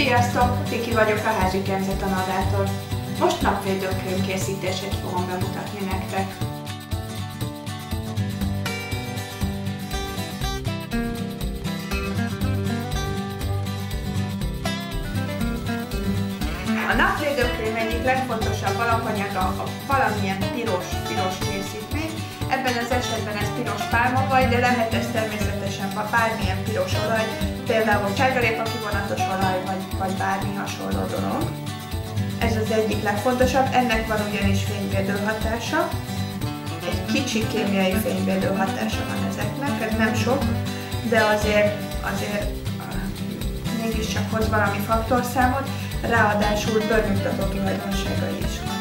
Sziasztok! Viki vagyok a Házi Kenzetanadától. Most napvédőkrém készítését fogom bemutatni nektek. A napvédőkrém egyik legfontosabb alapanyaga a valamilyen piros készítmény. Ebben az esetben ez piros pálmavaj, de lehet ez természetesen bármilyen piros olaj, például sárgarépa kivonatos olaj, vagy bármi hasonló dolog. Ez az egyik legfontosabb, ennek van ugyanis fényvédő hatása. Egy kicsi kémiai fényvédő hatása van ezeknek, ez nem sok, de azért mégiscsak hoz valami faktorszámot, ráadásul bőrnyugtató tulajdonságai is vannak.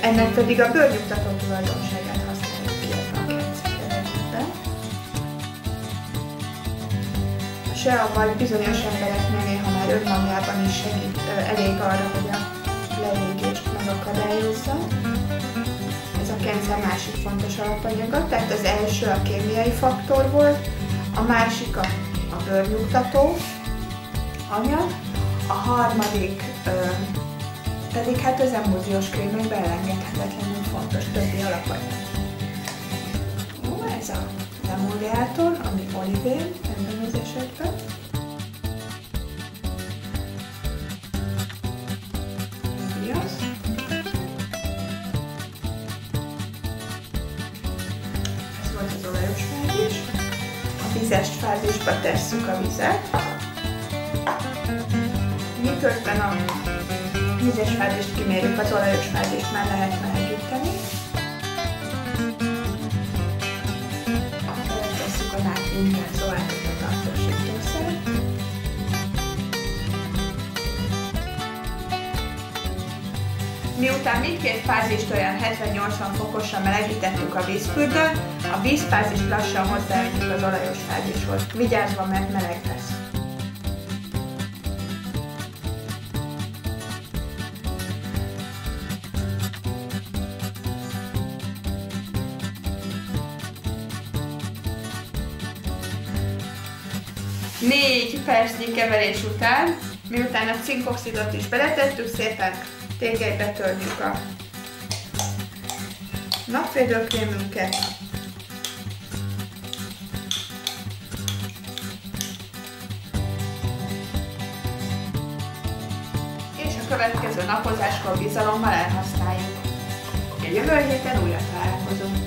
Ennek pedig a bőrnyugtató tulajdonságát használjuk ki ebben a kenszerben. A seavaj bizonyos embereknél néha már önmagában is segít elég arra, hogy a leégést megakadályozza. Ez a kencer másik fontos alapanyaga, tehát az első a kémiai faktor volt, a másik a bőrnyugtató anyag, a harmadik pedig hát az emulziós krémekben elengedhetetlenül fontos többi alapanyag. Ez az emulgátor, ami olivén ebben az esetben. Ez volt az olajos fázis. A vizes fázisba tesszük a vizet. Miközben a vizes fázist kimérjük, az olajos fázist már lehet melegíteni. Beletesszük a nátrium-benzoátot, a tartósítószert. Miután mindkét fázist olyan 70-80 fokosra melegítettük a vízfürdőn, a vízfázist lassan hozzáöntjük az olajos fázishoz, vigyázva, mert meleg lesz. Négy percnyi keverés után, miután a cinkoxidot is beletettük, szépen tégelybe töltjük a napvédőkrémünket. És a következő napozáskor bizalommal elhasználjuk. A jövő héten újra találkozunk.